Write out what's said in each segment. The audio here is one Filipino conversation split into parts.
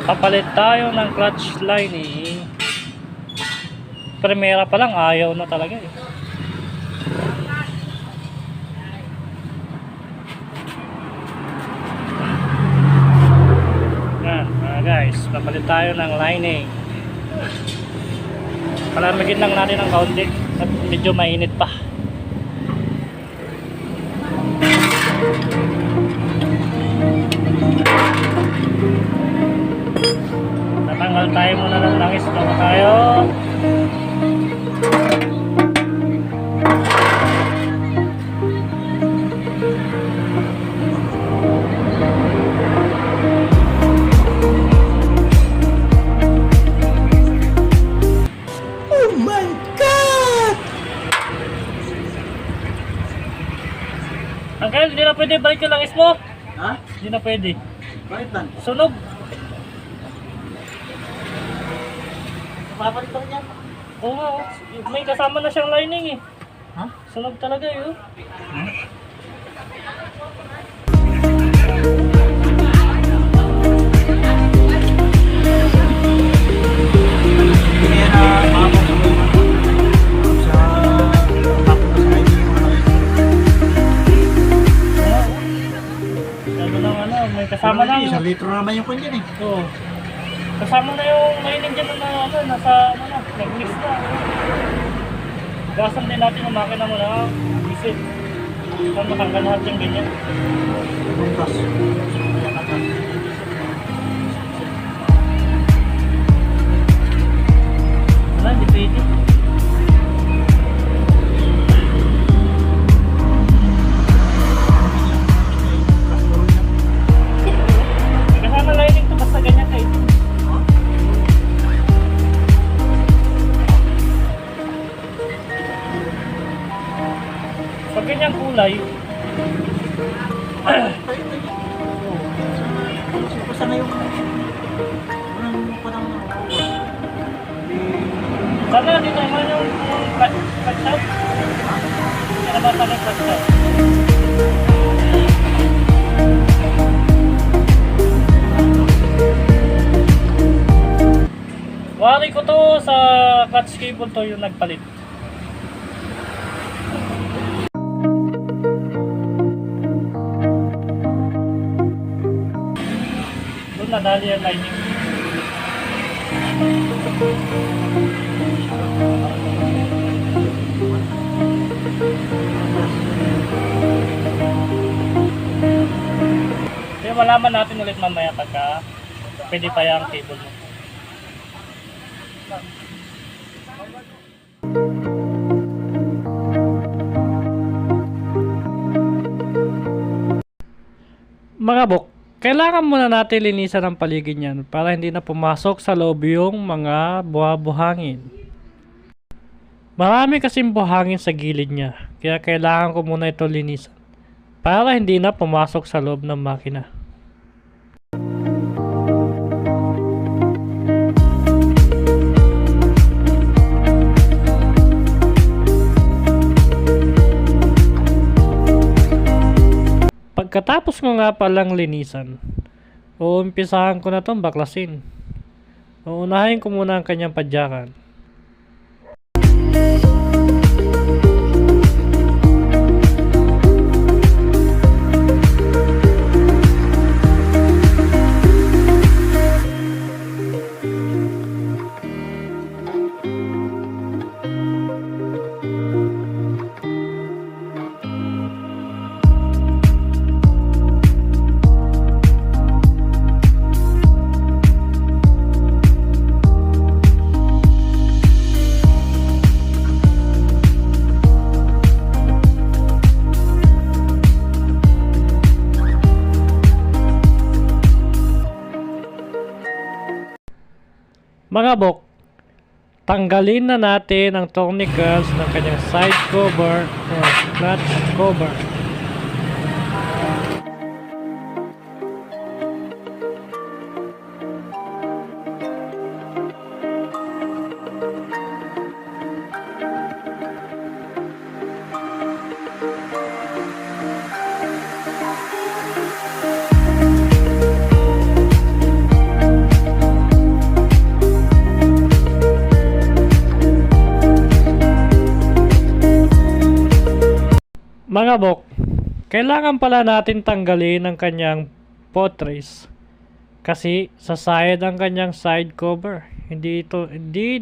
Papalit tayo ng clutch lining. Primera pa lang ayaw na talaga eh. Guys, papalit tayo ng lining. Palamigin lang natin ng kaunti at medyo mainit pa. Natanggal tayo muna ng langis bago tayo Uncle, hindi na pwede balik yung langis mo? Ha? Hindi na pwede. Bakit man? Sunog. Papalit ako niyan. Oo nga, oh. May kasama na siyang lining eh. Ha? Sunog talaga yun. Kaya na mabok sa May kasama na yung... 1 litro naman yung kanya eh. Oo. Kasama na yung lining dyan na nasa nag-mix na. Gasan din natin yung makina mo na visit. Kung matanggal lahat yung ganyan. Buntas. Wala, hindi pwede. Kasama lining to basta ganyan kayo. Pag ganyang kulay, Basta na yung parang sana dito naman yung clutch out. Nabasa na yung clutch out. Wari ko to sa clutch cable to yung nagpalit. Doon nadali yung lining. Kaya malaman natin ulit mamaya pagka pwede pa yung cable mo. Mga bok, kailangan muna natin linisan ang paligid niyan para hindi na pumasok sa loob yung mga buha-buhangin. Marami kasing buhangin sa gilid niya, kaya kailangan ko muna ito linisan para hindi na pumasok sa loob ng makina. Pagkatapos ko nga palang linisan, uumpisahan ko na itong baklasin. Uunahin ko muna ang kanyang padyakan. Mga bok, tanggalin na natin ang tourniquets ng kanyang side cover or clutch cover. Mga bok, kailangan pala natin tanggalin ang kanyang footrest kasi sasayad ang kanyang side cover. Hindi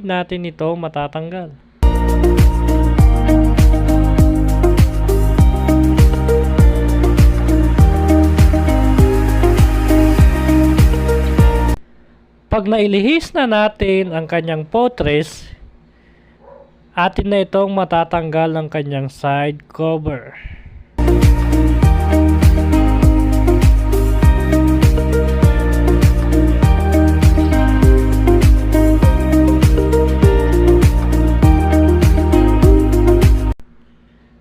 natin ito matatanggal. Pag nailihis na natin ang kanyang footrest, atin na itong matatanggal ang kanyang side cover.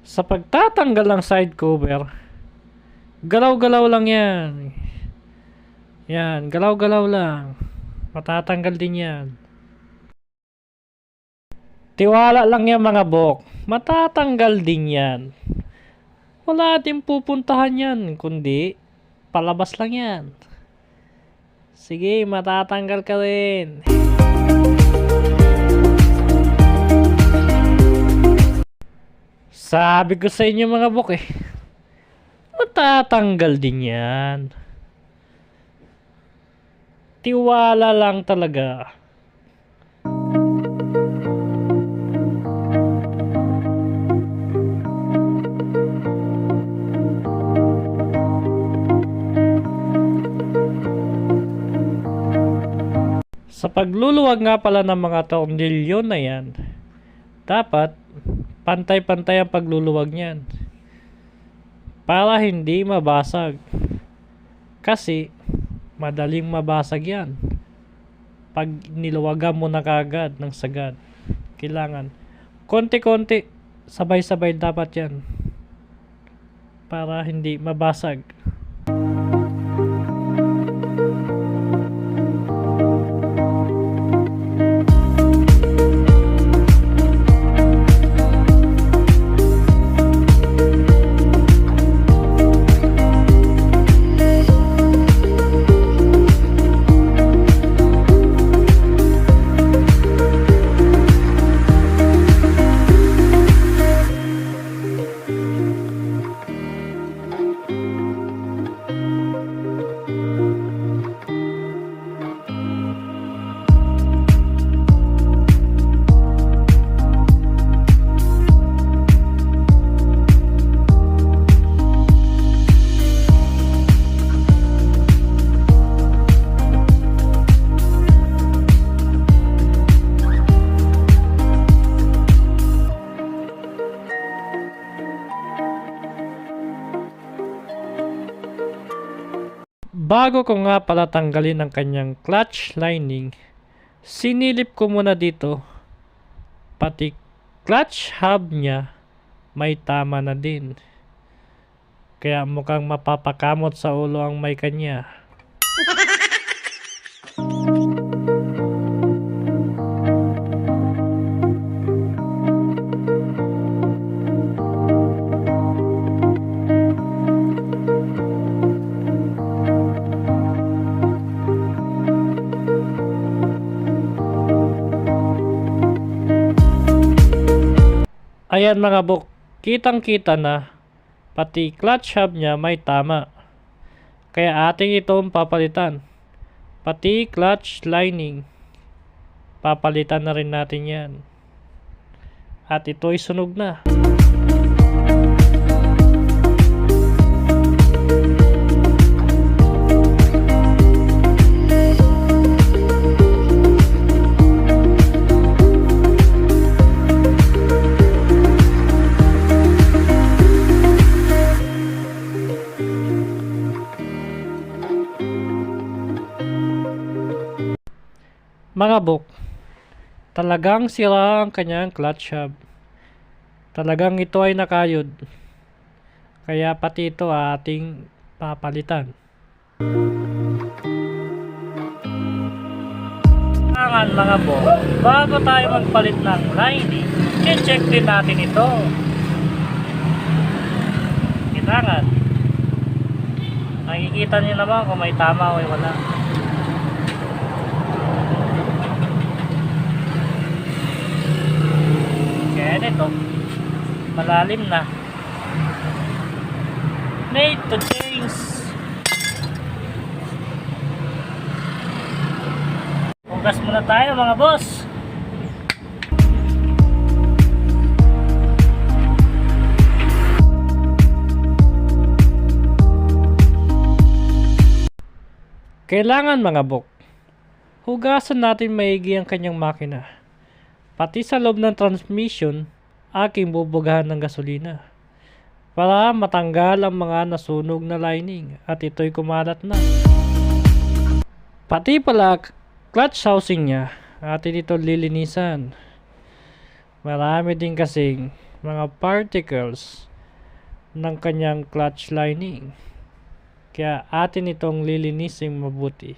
Sa pagtatanggal ng side cover, galaw-galaw lang yan. Yan, galaw-galaw lang. Matatanggal din yan. Tiwala lang yan mga bok. Matatanggal din yan. Wala din pupuntahan yan, kundi palabas lang yan. Sige, matatanggal ka rin. Sabi ko sa inyo mga bok matatanggal din yan. Tiwala lang talaga. Sa pagluluwag nga pala ng mga tornilyo na yan, dapat pantay-pantay ang pagluluwag niyan para hindi mabasag. Kasi madaling mabasag yan pag niluwagan mo na kagad ng sagad. Kailangan konti-konti, sabay-sabay dapat yan para hindi mabasag. Bago ko nga pala tanggalin ang kanyang clutch lining, sinilip ko muna dito, pati clutch hub niya may tama na din. Kaya mukhang mapapakamot sa ulo ang may kanya. Ayan mga bok, kitang-kita na pati clutch hub niya may tama. Kaya ating itong papalitan. Pati clutch lining, papalitan na rin natin yan. At ito'y sunog na. Mga bok, talagang sira ang kanyang clutch hub. Talagang ito ay nakayod. Kaya pati ito ating papalitan. Kailangan mga bok, bago tayo magpalit ng lining, i-check din natin ito. Kailangan. Nakikita niyo naman kung may tama o wala. Kaya ito, malalim na. made to change. Hugas muna tayo mga boss. Kailangan mga bok, hugasan natin maigi ang kanyang makina. Pati sa loob ng transmission, aking bubugahan ng gasolina. Para matanggal ang mga nasunog na lining at ito'y kumalat na. Pati pala clutch housing niya, atin ito lilinisan. Marami din kasing mga particles ng kanyang clutch lining. Kaya atin itong lilinisin mabuti.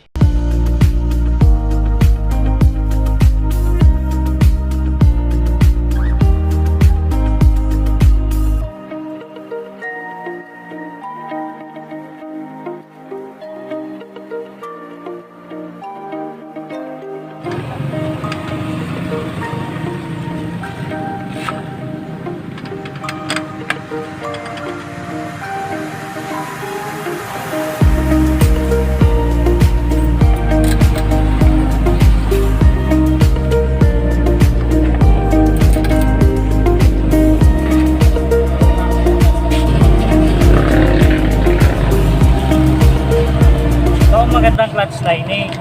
Ito ang magandang clutch lining.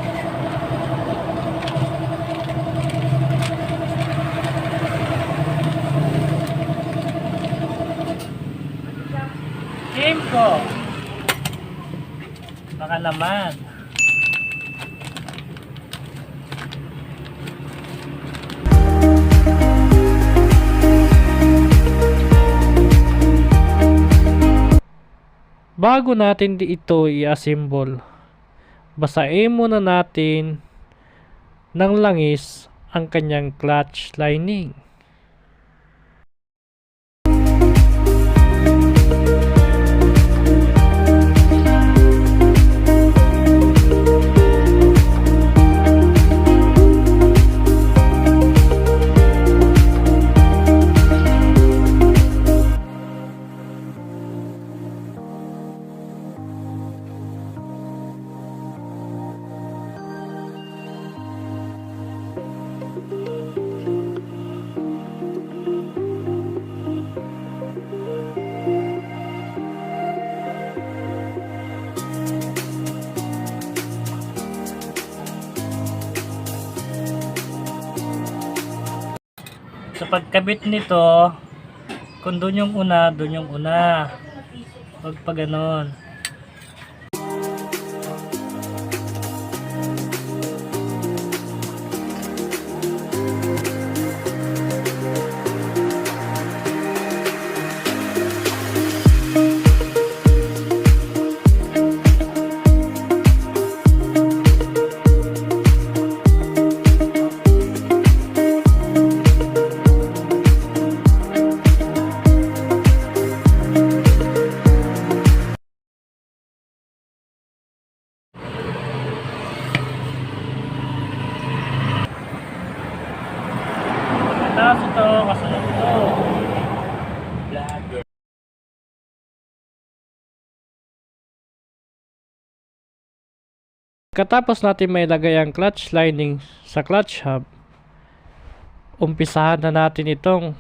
Game ko. Baka naman. Bago natin ito i-assemble, basahin muna natin ng langis ang kanyang clutch lining. Sa pagkabit nito, kung doon yung una, doon yung una. Huwag pa ganon. Tapos ito, kasunod ito. Katapos natin may lagay ang clutch lining sa clutch hub, umpisahan na natin itong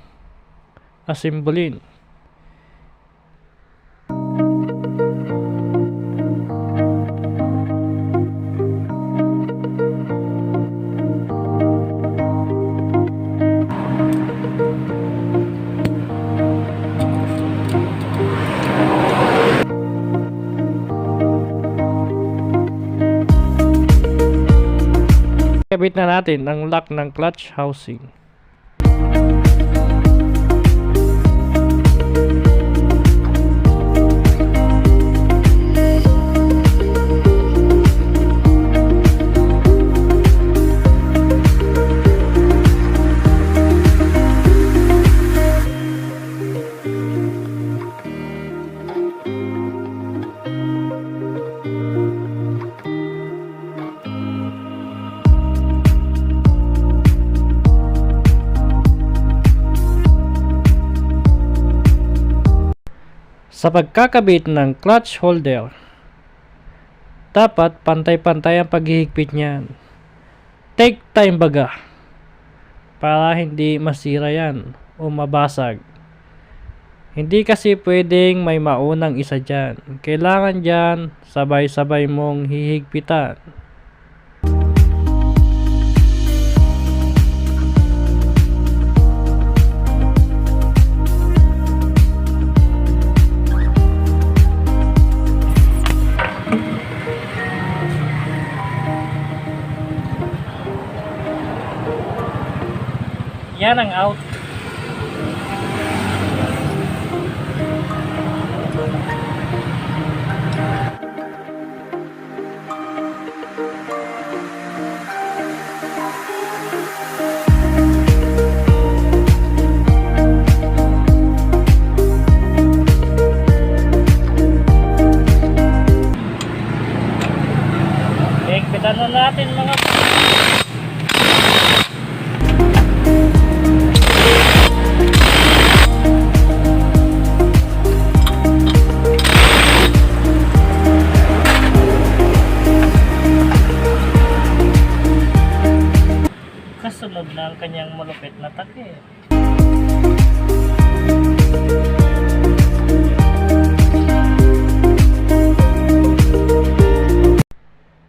assemblin. Kabit na natin ang lock ng clutch housing. Sa pagkakabit ng clutch holder, dapat pantay-pantay ang paghihigpit niyan. Take time baga para hindi masira yan o mabasag. Hindi kasi pwedeng may maunang isa dyan. Kailangan dyan sabay-sabay mong hihigpitan. Yan ang out. Higpitan na natin mga kasunod na ang kanyang malupit na takip.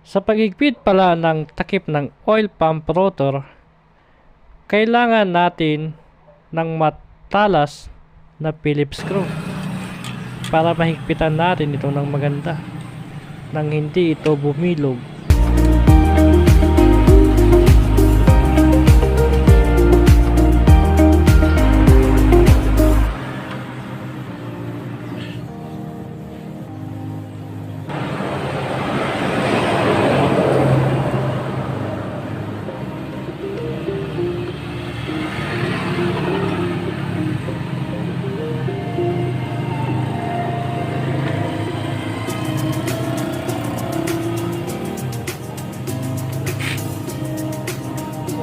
Sa paghigpit pala ng takip ng oil pump rotor, kailangan natin ng matalas na Phillips screw para mahigpitan natin ito ng maganda nang hindi ito bumilog.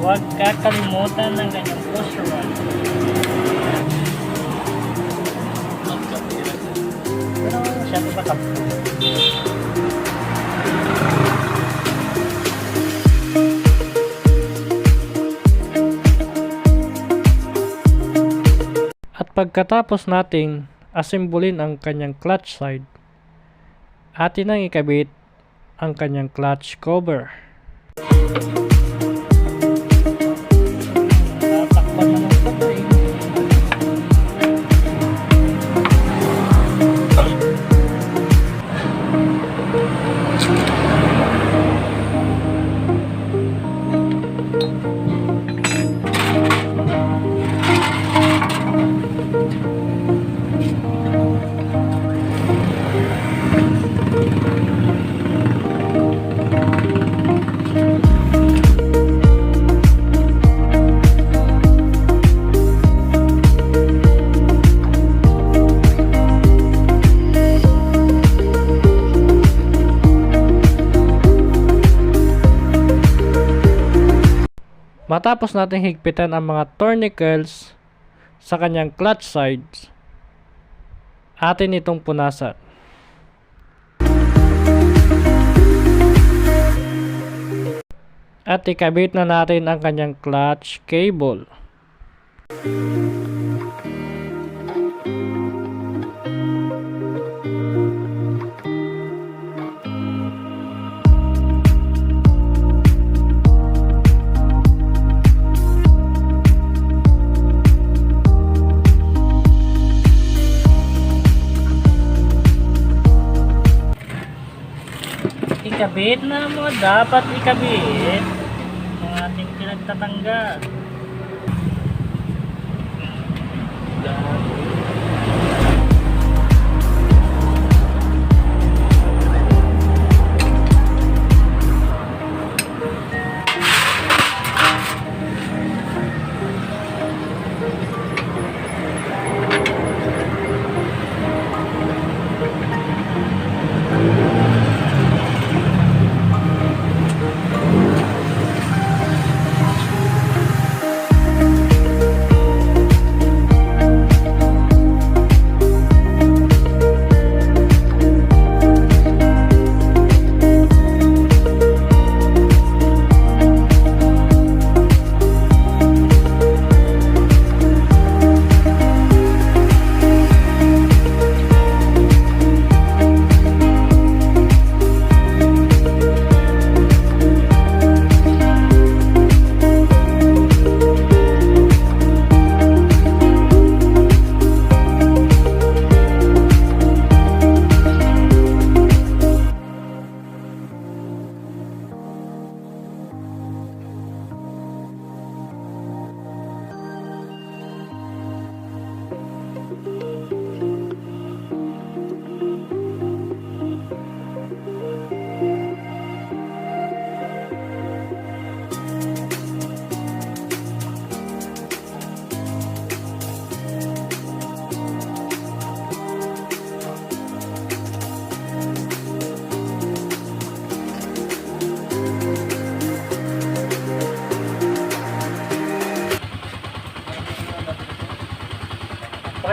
Huwag kakalimutan ng ganyang pusher rod. Pero masyado matap. At pagkatapos nating asimbulin ang kanyang clutch side, atin nang ikabit ang kanyang clutch cover. Matapos natin higpitan ang mga tournicles sa kanyang clutch sides, atin itong punasan. At ikabit na natin ang kanyang clutch cable. Ikabit na mo, dapat ikabit ang ating pinagtatanggal.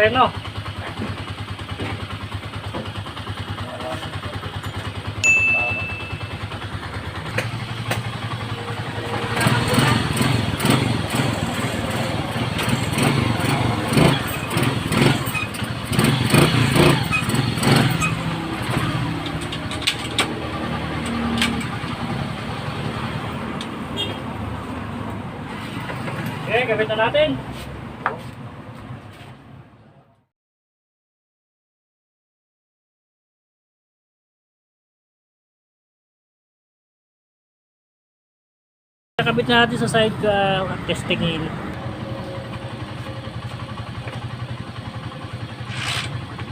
preno. Okay, gabit na natin. Nakabit na natin sa side testing heel.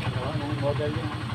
Anong model yun?